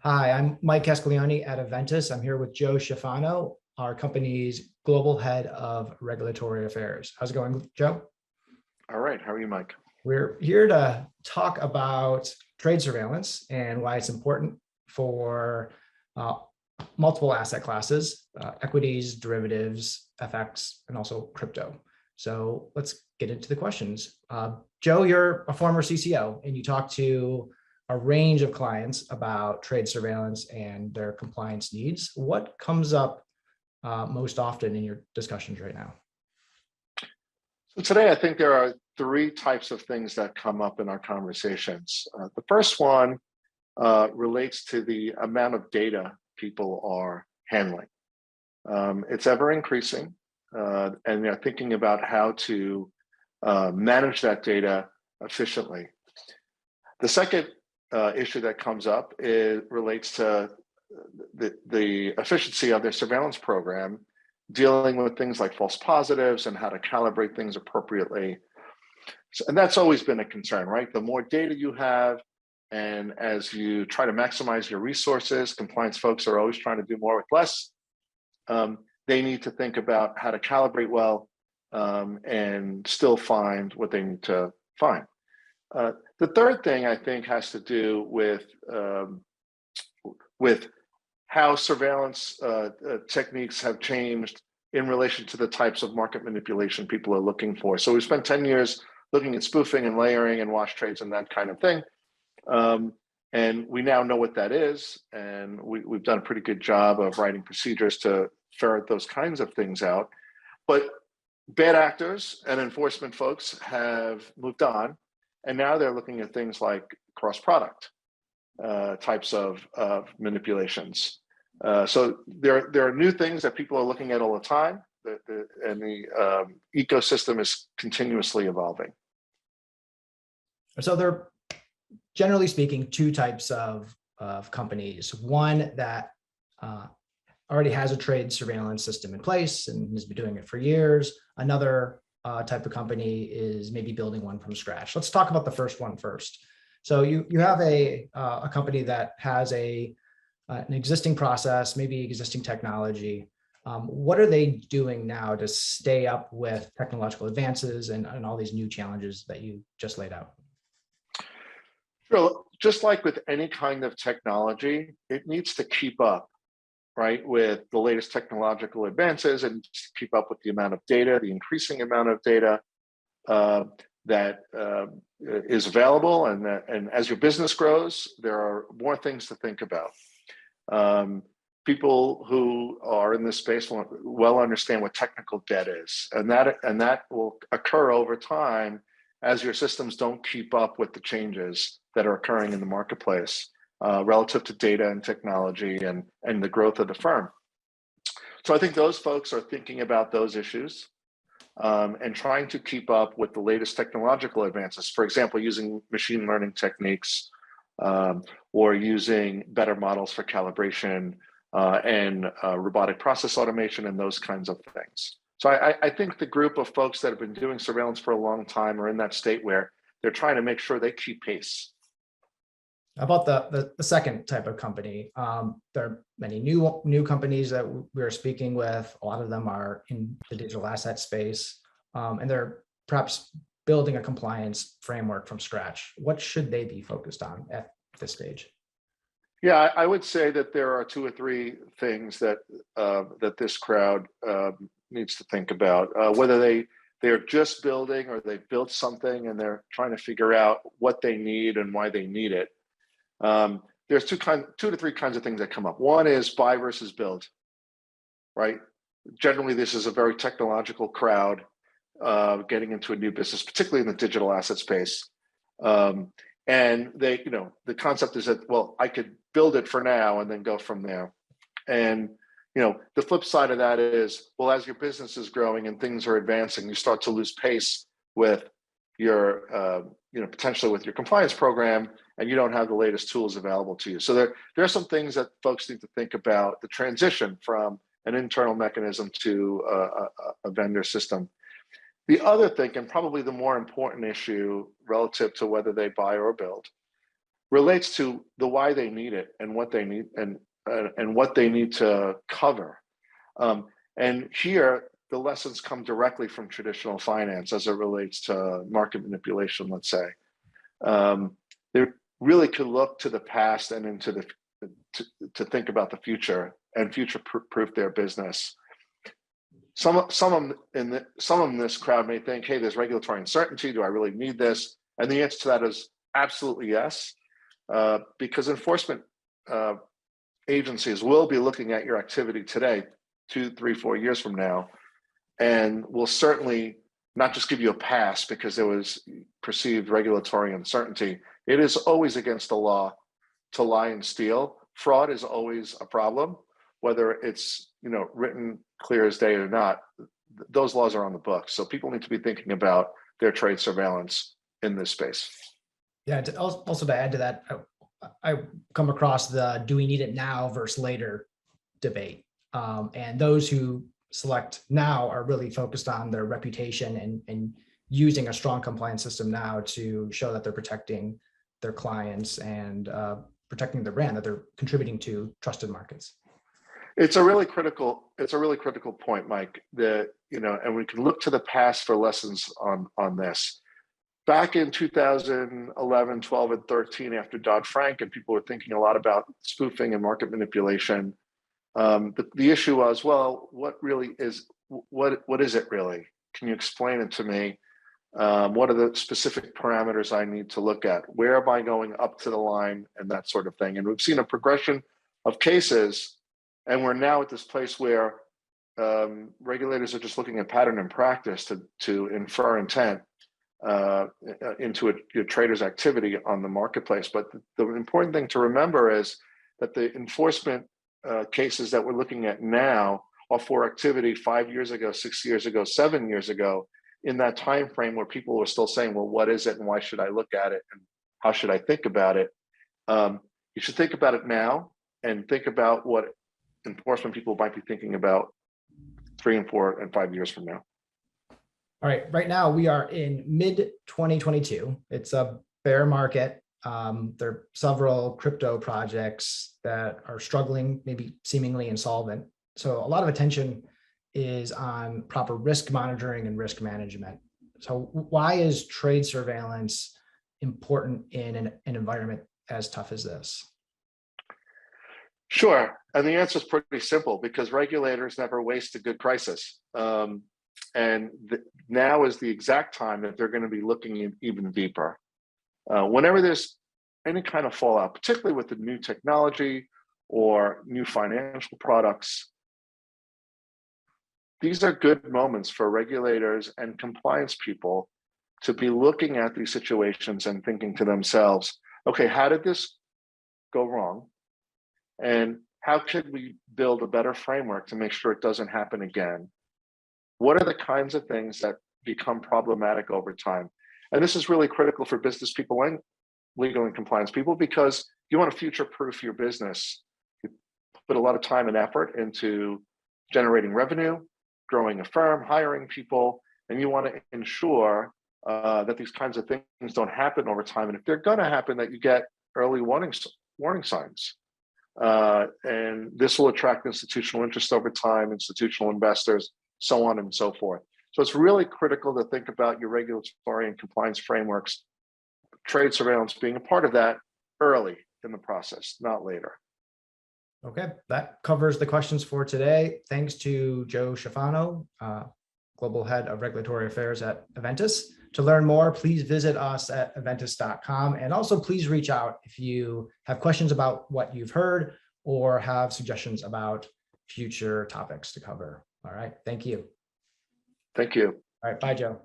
Hi, I'm Mike Castiglione at Aventus. I'm here with Joe Schifano, our company's global head of regulatory affairs. How's it going, Joe? All right. How are you, Mike? We're here to talk about trade surveillance and why it's important for uh, multiple asset classes, equities, derivatives, FX, and also crypto. So let's get into the questions. Joe, you're a former CCO and you talk to a range of clients about trade surveillance and their compliance needs. What comes up most often in your discussions right now? So today, I think there are three types of things that come up in our conversations. The first one relates to the amount of data people are handling. It's ever increasing, and they're thinking about how to manage that data efficiently. The second issue that comes up relates to the efficiency of their surveillance program, dealing with things like false positives and how to calibrate things appropriately. And that's always been a concern, right? The more data you have, and as you try to maximize your resources, compliance folks are always trying to do more with less. They need to think about how to calibrate well and still find what they need to find. The third thing I think has to do with how surveillance techniques have changed in relation to the types of market manipulation people are looking for. So we spent 10 years looking at spoofing and layering and wash trades and that kind of thing. And we now know what that is. And we've done a pretty good job of writing procedures to ferret those kinds of things out. But bad actors and enforcement folks have moved on. And now they're looking at things like cross-product types of manipulations. So there are new things that people are looking at all the time, and the ecosystem is continuously evolving. So there are, generally speaking, two types of companies. One that already has a trade surveillance system in place and has been doing it for years. Another type of company is maybe building one from scratch. Let's talk about the first one first. So you have a company that has an existing process, maybe existing technology. What are they doing now to stay up with technological advances and all these new challenges that you just laid out? Sure. Just like with any kind of technology, it needs to keep up, right, with the latest technological advances and keep up with the amount of data, the increasing amount of data that is available. And as your business grows, there are more things to think about. People who are in this space well understand what technical debt is, and that will occur over time as your systems don't keep up with the changes that are occurring in the marketplace relative to data and technology and the growth of the firm. So I think those folks are thinking about those issues and trying to keep up with the latest technological advances. For example, using machine learning techniques or using better models for calibration and robotic process automation and those kinds of things. So I think the group of folks that have been doing surveillance for a long time are in that state where they're trying to make sure they keep pace. How about the second type of company? There are many new companies that we are speaking with. A lot of them are in the digital asset space, and they're perhaps building a compliance framework from scratch. What should they be focused on at this stage? Yeah, I would say that there are two or three things that that this crowd needs to think about. Whether they're just building or they've built something and they're trying to figure out what they need and why they need it. There's two to three kinds of things that come up. One is buy versus build, right? Generally, this is a very technological crowd getting into a new business, particularly in the digital asset space. And the concept is that, well, I could build it for now and then go from there. And, the flip side of that is, well, as your business is growing and things are advancing, you start to lose pace with your, potentially with your compliance program, and you don't have the latest tools available to you. So there are some things that folks need to think about, the transition from an internal mechanism to a vendor system. The other thing, and probably the more important issue relative to whether they buy or build, relates to the why they need it and what they need and what they need to cover. And here, the lessons come directly from traditional finance as it relates to market manipulation, let's say. They really could look to the past and into the to think about the future and future-proof their business. Some of them in this crowd may think, hey, there's regulatory uncertainty. Do I really need this? And the answer to that is absolutely yes, because enforcement agencies will be looking at your activity today, 2, 3, 4 years from now, and will certainly not just give you a pass because there was perceived regulatory uncertainty. It is always against the law to lie and steal. Fraud is always a problem, whether it's written clear as day or not. Those laws are on the books, so people need to be thinking about their trade surveillance in this space. Yeah. Also to add to that, I come across the "do we need it now versus later" debate, and those who select now are really focused on their reputation and using a strong compliance system now to show that they're protecting their clients and protecting their brand, that they're contributing to trusted markets. It's a really critical point, Mike, that, and we can look to the past for lessons on this. Back in 2011, 12, and 13, after Dodd-Frank, and people were thinking a lot about spoofing and market manipulation, the issue was, well, what is it really? Can you explain it to me? What are the specific parameters I need to look at? Where am I going up to the line, and that sort of thing? And we've seen a progression of cases, and we're now at this place where regulators are just looking at pattern and practice to infer intent into a trader's activity on the marketplace. But the important thing to remember is that the enforcement cases that we're looking at now are for activity 5 years ago, 6 years ago, 7 years ago, in that time frame where people were still saying, well, what is it and why should I look at it and how should I think about it? You should think about it now and think about what enforcement people might be thinking about 3 and 4 and 5 years from now. All right, right now we are in mid-2022. It's a bear market. There are several crypto projects that are struggling, maybe seemingly insolvent. So a lot of attention is on proper risk monitoring and risk management. So why is trade surveillance important in an environment as tough as this? Sure, and the answer is pretty simple, because regulators never waste a good crisis. And now is the exact time that they're going to be looking in even deeper. Whenever there's any kind of fallout, particularly with the new technology or new financial products, these are good moments for regulators and compliance people to be looking at these situations and thinking to themselves, okay, how did this go wrong? And how could we build a better framework to make sure it doesn't happen again? What are the kinds of things that become problematic over time? And this is really critical for business people and legal and compliance people, because you want to future-proof your business. You put a lot of time and effort into generating revenue, growing a firm, hiring people, and you want to ensure that these kinds of things don't happen over time. And if they're going to happen, that you get early warning signs. And this will attract institutional interest over time, institutional investors, so on and so forth. So it's really critical to think about your regulatory and compliance frameworks, trade surveillance being a part of that early in the process, not later. Okay, that covers the questions for today. Thanks to Joe Schifano, Global Head of Regulatory Affairs at Aventus. To learn more, please visit us at aventus.com. And also please reach out if you have questions about what you've heard or have suggestions about future topics to cover. All right, thank you. Thank you. All right, bye, Joe.